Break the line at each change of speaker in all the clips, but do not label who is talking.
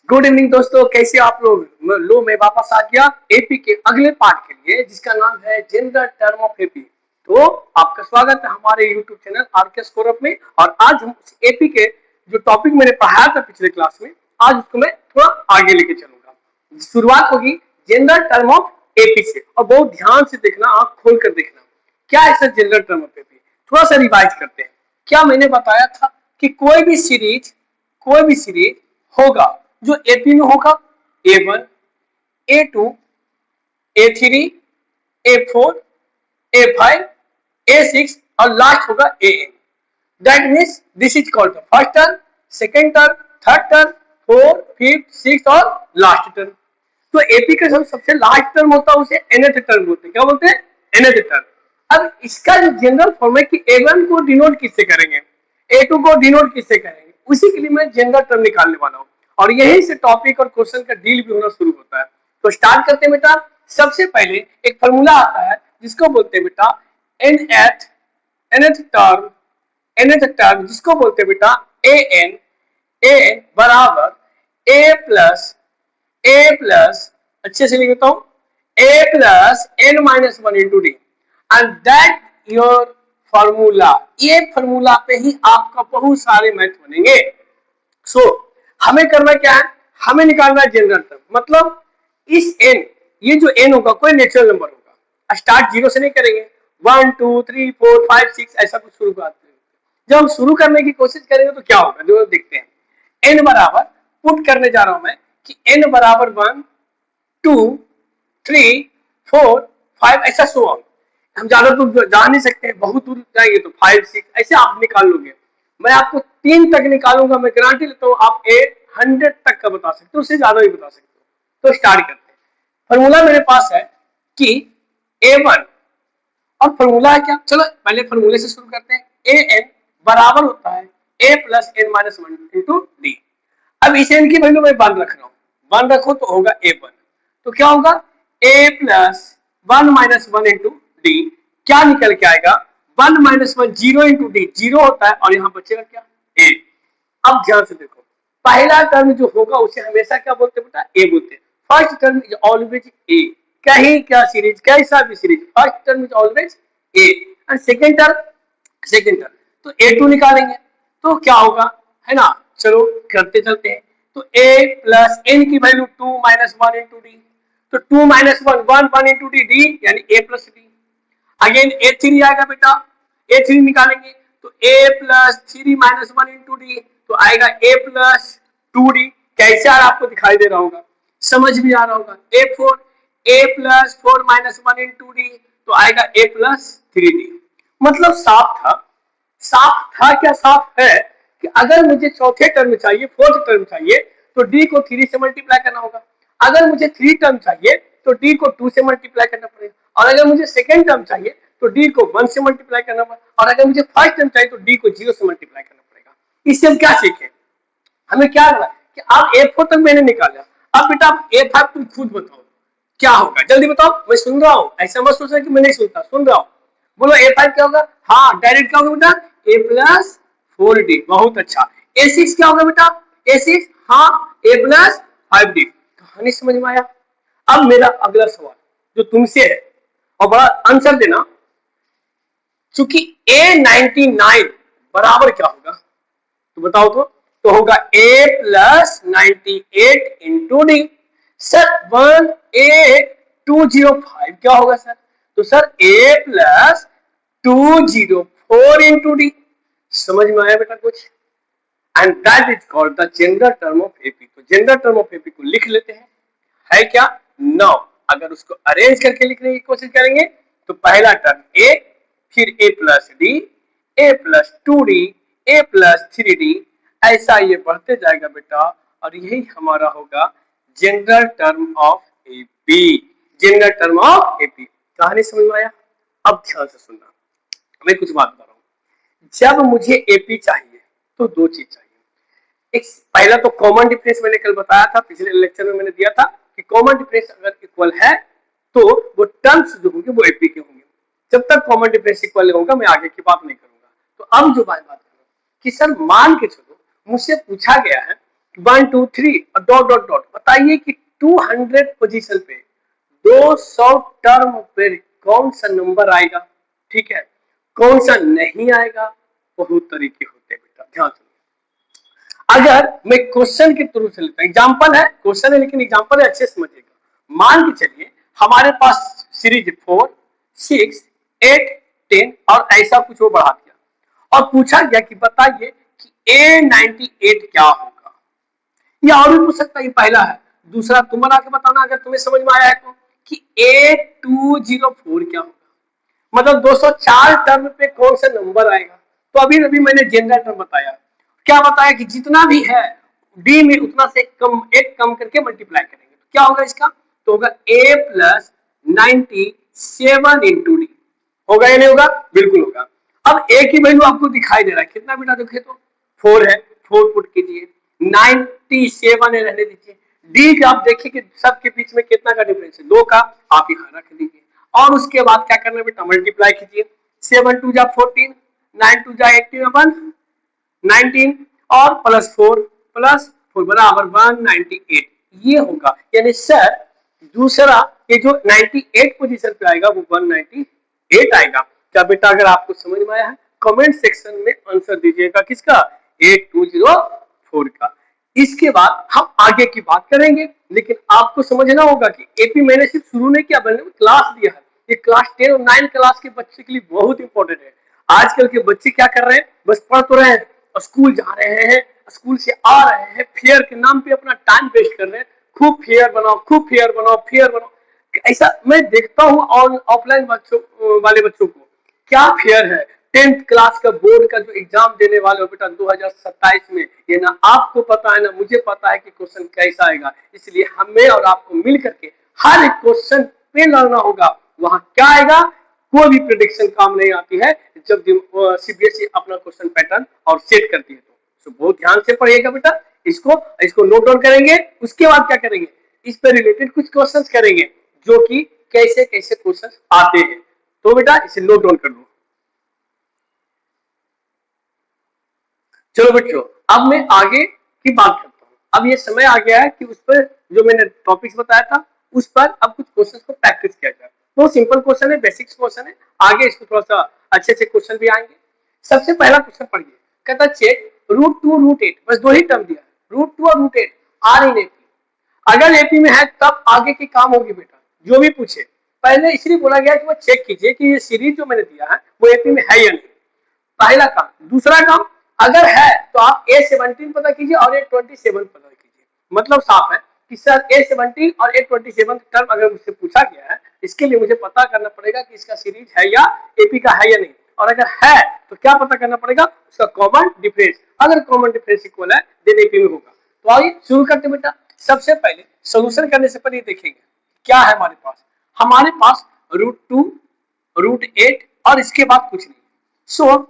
Good evening दोस्तों, कैसे आप लोग। मैं वापस आ गया एपी के अगले पार्ट के लिए, जिसका नाम है जनरल टर्म ऑफ एपी। तो आपका स्वागत है हमारे यूट्यूब चैनल आरके स्कोर में। और आज हम एपी के जो टॉपिक मैंने पढ़ाया था पिछले क्लास में, आज उसको मैं थोड़ा आगे लेके चलूंगा। शुरुआत होगी जनरल टर्म ऑफ एपी से, और बहुत ध्यान से देखना, आंख खोल कर देखना क्या है sir general term of AP. थोड़ा सा रिवाइज करते हैं। क्या मैंने बताया था कि कोई भी सीरीज होगा जो एपी में होगा, A1, A2, A3, A4, A5, A6 और लास्ट होगा AN। That means this is called the first term, second term, third term, fourth, fifth, six और लास्ट टर्म। तो एपी का सबसे लास्ट टर्म होता है, उसे nth टर्म बोलते हैं। क्या बोलते हैं? nth term. अब इसका जो जनरल फॉर्म है कि A1 को डिनोट किससे करेंगे, A2 को डिनोट किससे करेंगे, उसी के लिए मैं जनरल टर्म निकालने वाला हूं। और यहीं से टॉपिक और क्वेश्चन का डील भी होना शुरू होता है। तो स्टार्ट करते हैं बेटा। सबसे पहले एक फॉर्मूला आता है जिसको बोलते हैं बेटा nth टर्म जिसको बोलते हैं बेटा an। an बराबर a प्लस अच्छे से लिखता हूं, a plus n minus one into D, and that your formula. ये फॉर्मूला पे ही आपका बहुत सारे मैथ बनेंगे। सो हमें करना क्या है, हमें निकालना है जनरल टर्म। मतलब इस n, ये जो n होगा कोई नेचुरल नंबर होगा। स्टार्ट जीरो से नहीं करेंगे, 1 2 3 4 5 6 ऐसा कुछ शुरू करते हैं। जब हम शुरू करने की कोशिश करेंगे तो क्या होगा जो देखते हैं। n बराबर पुट करने जा रहा हूं मैं कि n बराबर 1 2 3 4 5 ऐसा सो ऑन। हम ज्यादा दूर जा नहीं सकते, बहुत दूर जाएंगे तो 5 6 ऐसे आप निकाल लोगे। मैं आपको 3 तक निकालूंगा, मैं गारंटी लेता हूँ आप 100 तक का बता सकते हो, उससे ज्यादा भी बता सकते हो। तो स्टार्ट करते हैं। फॉर्मूला मेरे पास है कि A1, और फॉर्मूला है क्या, चलो पहले फॉर्मूले से शुरू करते हैं। AN बराबर होता है A plus n minus one into D. अब इस n की वैल्यू मैं 1 रख रहा हूँ, 1 रखो तो होगा A1। तो क्या होगा A plus 1 minus one into D. क्या निकल के आएगा 1 माइनस वन, 0 इंटू डी, 0 होता है और यहाँ बचेगा क्या A। अब ध्यान से देखो, पहला टर्म जो होगा उसे हमेशा क्या बोलते हैं बेटा, A बोलते हैं। First term is always A। कहीं क्या सीरीज, कैसा भी series, first term is always A and second term तो A2 निकालेंगे तो क्या होगा, है ना। चलो करते चलते हैं। तो A प्लस n की value 2 minus one into D, तो 2 माइनस वन, 1 इंटू डी यानी A plus D. Again A3 आएगा बेटा, A3 निकालेंगे तो A plus 3 minus one into D, तो आएगा A प्लस 2D। कैसे आ रहा आपको दिखाई दे रहा होगा, समझ भी आ रहा होगा। A4 A plus 4 minus one into D, तो आएगा A प्लस 3D। मतलब साफ था क्या, साफ है कि अगर मुझे चौथे टर्म चाहिए, फोर्थ टर्म चाहिए, तो डी को 3 से मल्टीप्लाई करना होगा। अगर मुझे 3 टर्म चाहिए तो डी को 2 से मल्टीप्लाई करना पड़ेगा। और अगर मुझे सेकेंड टर्म चाहिए तो डी को 1 से मल्टीप्लाई करना पड़ेगा। और अगर मुझे फर्स्ट टर्म चाहिए तो डी को 0 से मल्टीप्लाई करना पड़ेगा। इससे हम क्या सीखे, हमें क्या लगा कि अब A4 तक मैंने निकाला, अब बेटा A5 तुम खुद बताओ क्या होगा, जल्दी बताओ, मैं सुन रहा हूँ। ऐसा मत सोचना कि मैं नहीं सुनता, सुन रहा हूँ। बोलो A5 क्या होगा। हाँ डायरेक्ट क्या होगा बेटा, A प्लस 4D। बहुत अच्छा। A6 क्या होगा बेटा, A6 हाँ A प्लस 5D। कहानी समझ में आया। अब मेरा अगला सवाल जो तुमसे है, और बड़ा आंसर देना, चूंकि A99 बराबर क्या होगा तो बताओ तो होगा A plus 98 into D. Sir 18205 क्या होगा सर, तो sir A plus 204 into D. समझ में आया बेटा कुछ। And that is called the general term of AP. तो जनरल टर्म ऑफ एपी को लिख लेते हैं, है क्या 9। अगर उसको अरेंज करके लिखने की कोशिश करेंगे तो पहला टर्म A, फिर A plus D, A plus 2D, A plus 3D, ऐसा ये बढ़ते जाएगा बेटा। और यही हमारा होगा general term of AP. General term of AP. कहानी समझ में आया। अब ध्यान से सुनना, मैं कुछ बात कर रहा हूं। जब मुझे एपी चाहिए तो दो चीज चाहिए। एक पहला तो कॉमन डिफरेंस, मैंने कल बताया था, पिछले लेक्चर में मैंने दिया था कि कॉमन डिफरेंस अगर इक्वल है तो वो टर्म्स जो होंगे वो एपी के होंगे। जब तक कॉमन डिफरेंस इक्वल होगा मैं आगे की बात नहीं करूंगा। तो अब जो बात करूंगा कि सर मान के चलो मुझसे पूछा गया है 1 2 3 और डॉट डॉट डॉट। बताइए कि 200 पोजीशन पे 200 टर्म पे कौन सा नंबर आएगा, ठीक है, कौन सा नहीं आएगा। बहुत तरीके होते हैं बेटा, ध्यान सुनिए। अगर मैं क्वेश्चन के थ्रू से लेता हूं, एग्जांपल है, क्वेश्चन है लेकिन एग्जांपल है, अच्छे समझिएगा। मान के चलिए हमारे पास सीरीज 4 6 8 10 और ऐसा कुछ वो बढ़ा दिया और पूछा गया कि बताइए कि A98 क्या होगा। या और भी पूछ सकता है, ये पहला है। दूसरा तुम बना के बताना अगर तुम्हें समझ में आया है तो, कि A204 क्या होगा। मतलब 204 टर्म पे कौन सा नंबर आएगा। तो अभी अभी मैंने जनरल टर्म बताया, क्या बताया कि जितना भी है डी में उतना से एक कम करके मल्टीप्लाई करेंगे तो क्या होगा इसका, तो होगा A प्लस 97 इंटू डी। होगा या नहीं होगा, बिल्कुल होगा। अब ए की वैल्यू आपको दिखाई दे रहा है कितना बेटा, देखिए तो 4 है, 4 पुट कीजिए, 97 है रहने दीजिए। डी का आप देखिए कि सबके बीच में कितना का डिफरेंस है, 2 का, आप यहाँ रख दीजिए और उसके बाद क्या करना बेटा, मल्टीप्लाई कीजिए। 7 2 जा 14, 9 2 जा 81 19 और प्लस 4 बराबर 198। ये होगा, यानी सर दूसरा ये जो 98 पोजीशन पे आएगा वो 198 आएगा। क्या बेटा अगर आपको समझ में आया है, कमेंट सेक्शन में आंसर दीजिएगा किसका, 8204 का। इसके बाद हम आगे की बात करेंगे, लेकिन आपको समझना होगा कि एपी मैंने सिर्फ शुरू नहीं किया, मैंने क्लास दिया है। ये क्लास 10 और 9 क्लास के बच्चे के लिए बहुत इंपॉर्टेंट है। आजकल के बच्चे क्या कर रहे हैं, बस पढ़ तो रहे हैं और स्कूल जा रहे हैं, स्कूल से आ रहे हैं, फेयर के नाम पे अपना टाइम वेस्ट कर रहे हैं। खूब फेयर बनाओ, खूब फेयर बनाओ, फेयर बनाओ। ऐसा मैं देखता हूँ ऑफलाइन बच्चों वाले बच्चों को, क्या फेयर है। 10th क्लास का बोर्ड का जो एग्जाम देने वाले हो बेटा 2027 में, ये ना आपको पता है ना मुझे पता है कि क्वेश्चन कैसा आएगा। इसलिए हमें और आपको मिल करके हर एक क्वेश्चन पे लड़ना होगा। वहां क्या आएगा, कोई भी प्रेडिक्शन काम नहीं आती है जब सीबीएसई अपना क्वेश्चन पैटर्न और सेट करती है। तो बहुत ध्यान से पढ़िएगा बेटा, इसको नोट डाउन करेंगे। उसके बाद क्या करेंगे, इस पर रिलेटेड कुछ क्वेश्चंस करेंगे जो कि कैसे कैसे क्वेश्चंस आते हैं। तो बेटा इसे नोट डाउन कर लो। चलो बच्चों, अब मैं आगे की बात करता हूँ। अब ये समय आ गया है कि उस पर जो मैंने टॉपिक्स बताया था उस पर अब कुछ क्वेश्चंस को प्रैक्टिस किया जाए। बहुत सिंपल क्वेश्चन है, बेसिक्स क्वेश्चन है, आगे इसको थोड़ा सा अच्छे से क्वेश्चन भी आएंगे। सबसे पहला क्वेश्चन पढ़िए, कहता चेक √2 √8, बस दो ही टर्म दिया, √2 और √8 आर इन एपी। अगर एपी में है तब आगे की काम होगी बेटा, जो भी पूछे पहले इसलिए बोला गया कि वो चेक कीजिए कि ये सीरीज जो मैंने दिया है वो एपी में है या नहीं, पहला काम। दूसरा काम, अगर है तो आप A17 पता कीजिए और A27 पता कीजिए। मतलब साफ है कि सर A17 और A27 टर्म अगर मुझसे पूछा गया है, इसके लिए मुझे पता करना पड़ेगा कि इसका सीरीज है या एपी का है या नहीं। और अगर है तो क्या पता करना पड़ेगा, उसका कॉमन डिफरेंस। अगर कॉमन डिफरेंस इक्वल है देन एपी में होगा। तो आइए शुरू करते बेटा। सबसे पहले सोल्यूशन करने से पहले देखेंगे क्या है हमारे पास। हमारे पास √2 √8 और इसके बाद कुछ नहीं।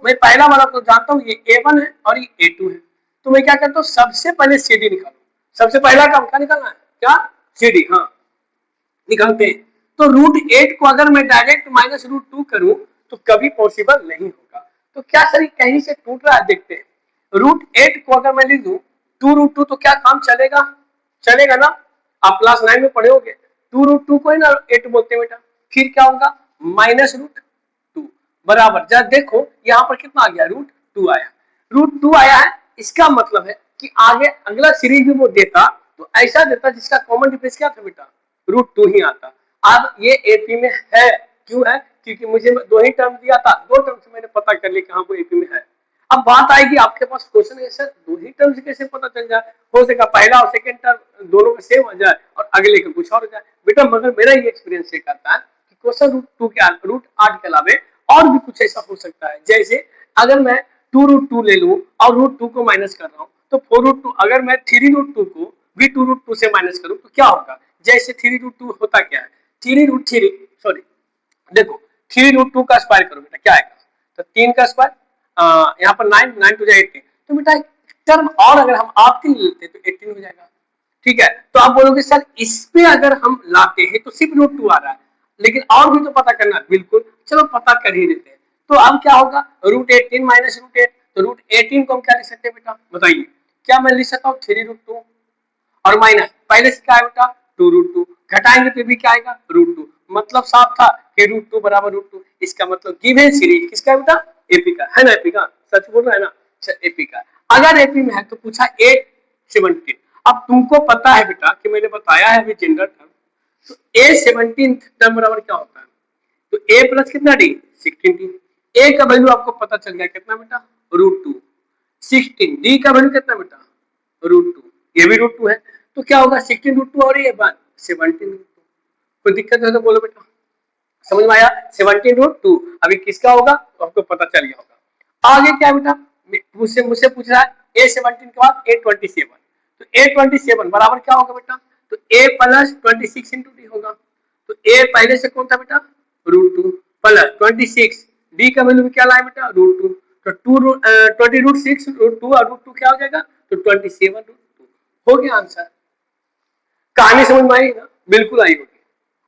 मैं पहला वाला तो जानता हूँ ये A1 है और ये A2 है। तो मैं क्या करता हूँ, सबसे पहले CD निकालो। सबसे पहला काम क्या निकालना है, क्या, CD। हाँ निकालते हैं। तो √8 को अगर मैं डायरेक्ट -√2 करूं तो कभी पॉसिबल नहीं होगा। तो क्या सर कहीं से टूट रहा है, देखते हैं। √8 को अगर मैं लिख दूं 2√2 तो क्या काम चलेगा, चलेगा ना। आप क्लास 9 में पढ़े होंगे 2√2 को ही ना 8 बोलते हैं बेटा। फिर क्या होगा, -√2 बराबर, जरा देखो यहाँ पर कितना आ गया, √2 आया। √2 आया है, इसका मतलब है कि आगे अगला सीरीज भी वो देता तो ऐसा देता जिसका कॉमन डिफरेंस क्या था बेटा, √2 ही आता। अब ये एपी में है, क्यों है, क्योंकि मुझे दो ही टर्म दिया था, दो टर्म से मैंने पता कर लिया कहाँ को एपी में है। अब बात आएगी आपके पास क्वेश्चन है सर दो ही टर्म से कैसे पता चल जाए, हो सका पहला और सेकंड टर्म दोनों का सेम हो जाए और अगले का कुछ और हो जाए। बेटा मगर मेरा ये एक्सपीरियंस ये कहता है कि क्वेश्चन √2 के √8 के अलावे और भी कुछ ऐसा हो सकता है। जैसे अगर मैं 2√2 ले लूं और √2 को माइनस कर रहा हूँ तो 4√2, अगर मैं 3√2 को भी 2√2 से माइनस करूं तो क्या होगा। जैसे 3√2 होता क्या है, 3√3 सॉरी देखो 3√2 का स्क्वायर करो बेटा क्या आएगा, तो 3 का स्क्वायर, यहाँ पर 9 9 टू 18, तो बेटा टर्म और अगर हम आपके लिए लेते हैं तो 18 हो जाएगा। ठीक है, तो आप बोलोगे सर इस पे अगर हम लाते हैं तो सिर्फ √2 आ रहा है, लेकिन और भी तो पता करना है। बिल्कुल, चलो पता कर ही देते हैं। तो अब क्या होगा, √18 - √8, तो √18 को हम क्या लिख सकते हैं बेटा, बताइए। क्या मैं लिख सकता हूँ 3√2 और माइनस पहले से क्या है बेटा 2√2, घटाएंगे तो भी क्या आएगा √2, मतलब साफ था कि √2 बराबर √2। इसका मतलब गिवन सीरीज किसका है बेटा एपी का है ना, एपी का सच बोल रहा है ना, अच्छा एपी का। अगर एपी में है तो पूछा 8/17। अब तुमको पता है बेटा कि मैंने बताया है अभी जनरल टर्म, तो A17 टर्म बराबर क्या होता है, तो A प्लस कितना डी 16D। A का वैल्यू आपको पता चल गया कितना बेटा √2, 16 डी का वैल्यू कितना बेटा √2, ये भी √2 है, तो क्या होगा 16√2 और ये 17√2। कोई दिक्कत है तो बोलो बेटा, समझ में आया 17√2। अभी किसका होगा तो आपको पता चल गया होगा। आगे क्या बेटा मुझसे मुझसे पूछ रहा है A17 के बाद A27, तो A27 बराबर क्या होगा बेटा, तो A प्लस 26 इंटू डी होगा, तो A पहले से कौन था बेटा √2 प्लस 26, डी का वैल्यू क्या लाए बेटा √2, तो 20√6 √2 और √2 क्या हो जाएगा तो 27√2 हो गया आंसर। कहानी समझ में आई ना, बिल्कुल आई होगी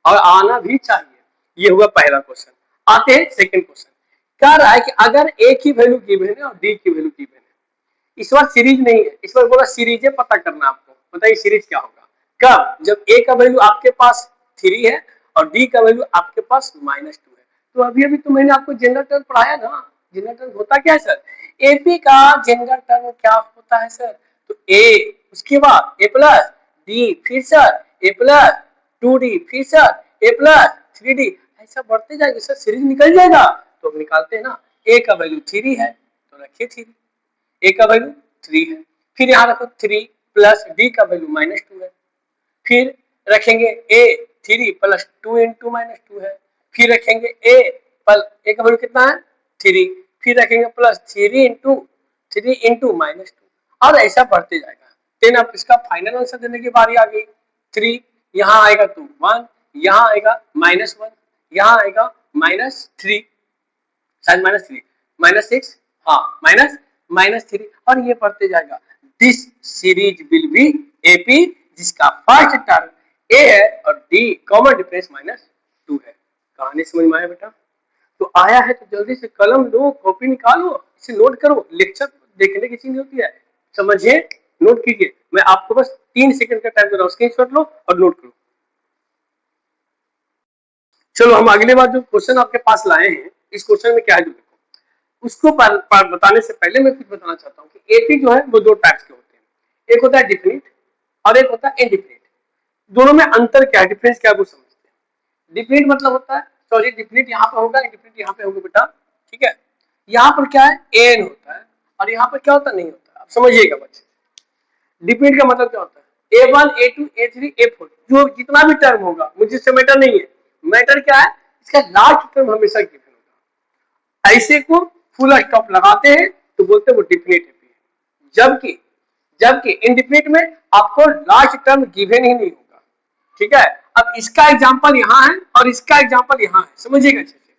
और आना भी चाहिए। ये हुआ पहला क्वेश्चन। आते हैं सेकंड क्वेश्चन, कह रहा है कि अगर ए की वैल्यू गिवन है और डी की वैल्यू गिवन है, इस बार सीरीज नहीं है, इस बार बोला सीरीज पता करना आपको, बताइए सीरीज क्या होगा, कब जब ए का वैल्यू आपके पास 3 है और डी का वैल्यू आपके पास -2 है। तो अभी अभी तो मैंने आपको जनरल टर्म पढ़ाया ना, जनरल टर्म होता क्या है सर, एपी का जनरल टर्म क्या होता है सर, तो ए उसके बाद ए प्लस डी फिर सर ए प्लस 2D फिर सर ए प्लस 3D, ऐसा बढ़ते जाएगा सर, सीरीज निकल जाएगा। तो हम निकालते हैं ना, ए का वैल्यू 3 है तो रखिए 3, ए का वैल्यू 3 है, फिर यहाँ रखो 3 प्लस डी का वैल्यू -2 है, फिर रखेंगे ए 3 प्लस 2 इंटू -2 है, फिर रखेंगे ए का वैल्यू कितना है 3, फिर रखेंगे प्लस 3 इंटू -2 और ऐसा बढ़ते जाएगा। देन अब इसका फाइनल आंसर देने की बारी आ गई, 3 यहाँ आएगा तो 1, यहाँ आएगा -1, यहाँ आएगा -3 शायद -6 हाँ -3 और ये बढ़ते जाएगा। This series will be AP जिसका फर्स्ट टर्म ए है और डी कॉमन डिफरेंस -2 है। कहानी समझ में आया बेटा, तो आया है तो जल्दी से कलम लो कॉपी निकालो इसे नोट करो, लेक्चर देखने की चीज नहीं होती है, समझिए नोट कीजिए। मैं आपको बस 3 सेकंड का टाइम दे रहा हूँ, स्क्रीनशॉट लो और नोट करो। चलो हम अगले बार जो क्वेश्चन आपके पास लाए हैं, इस क्वेश्चन में क्या है जो देखो, उसको बताने से पहले मैं कुछ बताना चाहता हूँ कि एपी जो है वो 2 टाइप्स के होते हैं, एक होता है डिफिनिट और एक होता है इनडिफिनिट। दोनों में अंतर क्या है, डिफरेंस क्या है वो समझते हैं। डिफिनिट मतलब होता है, सॉरी डिफिनिट यहाँ पे होगा, इनडिफिनिट यहाँ पे होगा बेटा, ठीक है। यहाँ पर क्या है एन होता है और यहाँ पर क्या होता नहीं होता, आप समझिएगा बच्चे। डिफिनिट का मतलब क्या होता है A1 A2 A3 A4 जो जितना भी टर्म होगा मुझे इससे मैटर नहीं है, मैटर क्या है इसका लास्ट टर्म हमेशा गिवन होगा, ऐसे को फुल स्टॉप लगाते हैं तो बोलते हैं वो डिफिनिट है। जबकि जबकि इनडिफिनिट में आपको लास्ट टर्म गिवन ही नहीं होगा, ठीक है। अब इसका एग्जांपल यहाँ है और इसका एग्जांपल यहाँ है, समझिएगा अच्छे से।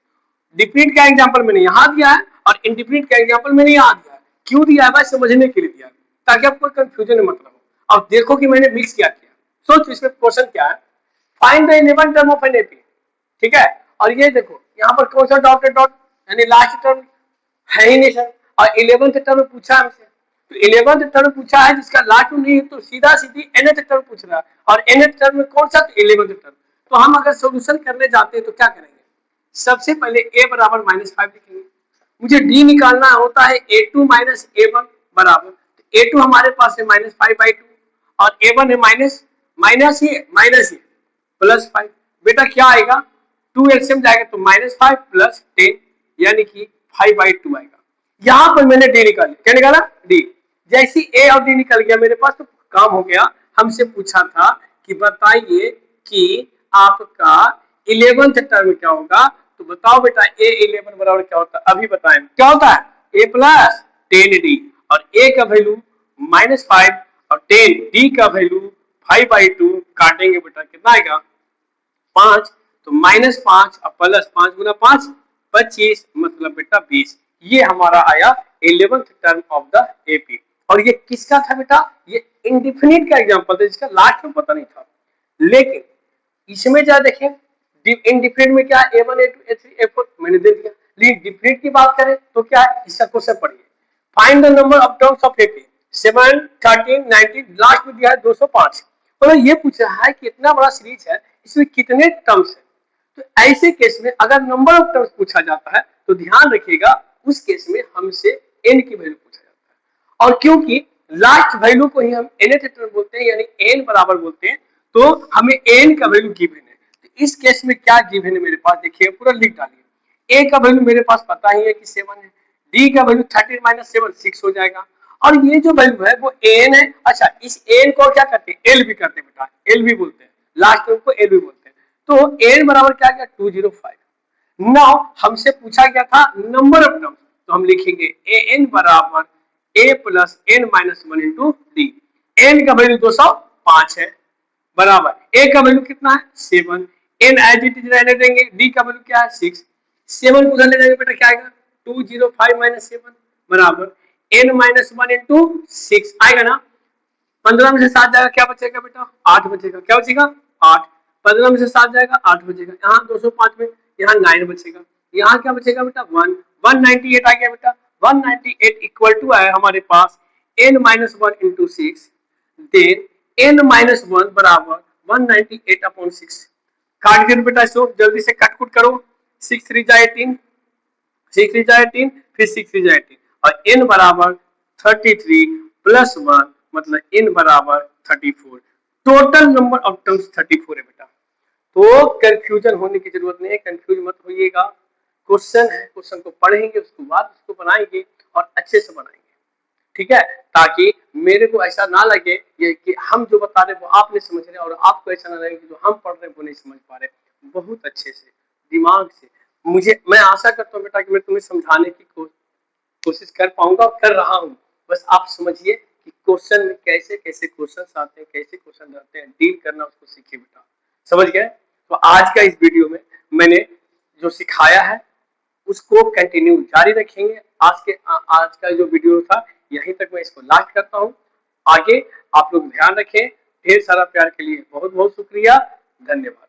डिफिनिट का एग्जांपल मैंने यहाँ दिया है और इनडिफिनिट का एग्जांपल मैंने यहाँ दिया है, क्यों दिया है भाई समझने के लिए दिया है, ताकि आपको कंफ्यूजन मत रहो। अब देखो कि मैंने मिक्स क्या किया, सोच इसमें क्वेश्चन क्या है, find the 11 term of an AP, ठीक है। और ये देखो यहाँ पर कौन सा डॉट यानी लास्ट टर्म है ही नहीं सर, और 11th टर्म पूछा हमसे, तो 11th टर्म पूछा है जिसका लास्ट टर्म नहीं है तो सीधा सीधी nth टर्म पूछ रहा है, और nth टर्म में कौन सा 11th टर्म। तो हम अगर सोल्यूशन करने जाते हैं तो क्या करेंगे, सबसे पहले a बराबर -5 लिखेंगे, मुझे d निकालना होता है a2 माइनस a1 बराबर, तो a2 हमारे पास है -5/2 और a1 है माइनस ये +5, बेटा क्या आएगा 2 एलसीएम जाएगा तो -5 + 10 यानी कि 5/2 आएगा। यहां पर मैंने डी निकाल लिया, क्या निकाला डी, जैसी ए और डी निकल गया मेरे पास तो काम हो गया। हमसे पूछा था कि बताइए कि आपका 11th टर्म क्या होगा, तो बताओ बेटा A11 बराबर क्या होता है, अभी बताएं क्या होता है A + 10D और A का वैल्यू -5 और 10 D का वैल्यू 5/2 काटेंगे बेटा कितना आएगा 5, तो -5 और +5 गुना 5 25 मतलब बेटा 20। ये हमारा आया 11th term of the AP. और ये किसका था बेटा, ये इंडिफिनिट का एग्जांपल था जिसका लास्ट में पता नहीं था। लेकिन इसमें जा देखें इंडिफिनिट में क्या A1 A2 A3 A4 मैंने दे दिया, लेकिन डिफिनिट की बात करें तो क्या है, इसका क्वेश्चन पढ़िए, find the number of terms of AP, 7, 13, 19, last में दिया है 205। मतलब ये पूछ रहा है कि इतना बड़ा सीरीज है, इसमें कितने टर्म्स है। तो ऐसे केस में अगर नंबर ऑफ टर्म्स पूछा जाता है तो ध्यान रखिएगा उस केस में हमसे n की वैल्यू पूछा जाता है। और क्योंकि लास्ट वैल्यू को ही हम nth टर्म बोलते हैं, यानी n बराबर बोलते हैं, तो हमें n का वैल्यू गिवन है। तो इस केस में क्या गिवन है मेरे पास, देखिए पूरा लिख डालिए। a का वैल्यू मेरे पास पता ही है कि 7 है, d का वैल्यू 13 माइनस 7 6 हो जाएगा, और ये जो वैल्यू है वो n है। अच्छा, इस n को क्या करते हैं, l भी करते हैं बेटा, l भी बोलते हैं, लास्ट टर्म को l भी बोलते हैं। तो n बराबर क्या गया 205। नाउ हमसे पूछा गया था नंबर ऑफ टर्म्स, तो हम लिखेंगे an बराबर a plus n minus 1 into D. n का वैल्यू 205 है, बराबर a का वैल्यू कितना है 7, n एज इट इज रहने देंगे, d का वैल्यू क्या है 6, 7 को उधर ले जाएंगे बेटा क्या आएगा 205 माइनस 7 बराबर n माइनस 1 इंटू 6 आएगा ना। 15 में से 7 जाएगा, क्या बचेगा बेटा 8 बचेगा, क्या बचेगा 8। 15 में से 7 जाएगा 8 बचेगा, यहाँ 205 में यहाँ 9 बचेगा, यहाँ क्या बचेगा बेटा 1, 198 आ गया बेटा। 198 इक्वल टू है हमारे पास n minus 1 into 6, then n minus 1 बराबर 198 अपॉन 6। काट दे बेटा इसको, जल्दी से कट कुट करो, 6 3 जा 18, 6 3 जा 18, फिर 6 3 जा 18, और n बराबर 33 प्लस 1 मतलब n बराबर 34। टोटल नंबर ऑफ टर्म्स 34 है बेटा। तो कंफ्यूजन होने की जरूरत नहीं है, कंफ्यूज मत होइएगा। क्वेश्चन है, क्वेश्चन को पढ़ेंगे, उसके बाद उसको बनाएंगे और अच्छे से बनाएंगे, ठीक है, ताकि मेरे को ऐसा ना लगे ये कि हम जो बता रहे वो आप नहीं समझ रहे, और आपको ऐसा ना लगे कि जो हम पढ़ रहे हैं वो नहीं समझ पा रहे। बहुत अच्छे से दिमाग से मैं आशा करता हूँ बेटा कि मैं तुम्हें समझाने की कोशिश कर पाऊंगा और कर रहा हूँ। बस आप समझिए कि क्वेश्चन में कैसे कैसे क्वेश्चन आते हैं, कैसे क्वेश्चन रहते हैं, डील करना उसको सीखिए बेटा, समझ गए। तो आज का इस वीडियो में मैंने जो सिखाया है उसको कंटिन्यू जारी रखेंगे। आज का जो वीडियो था यहीं तक मैं इसको लास्ट करता हूँ। आगे आप लोग ध्यान रखें। ढेर सारा प्यार के लिए बहुत बहुत शुक्रिया, धन्यवाद।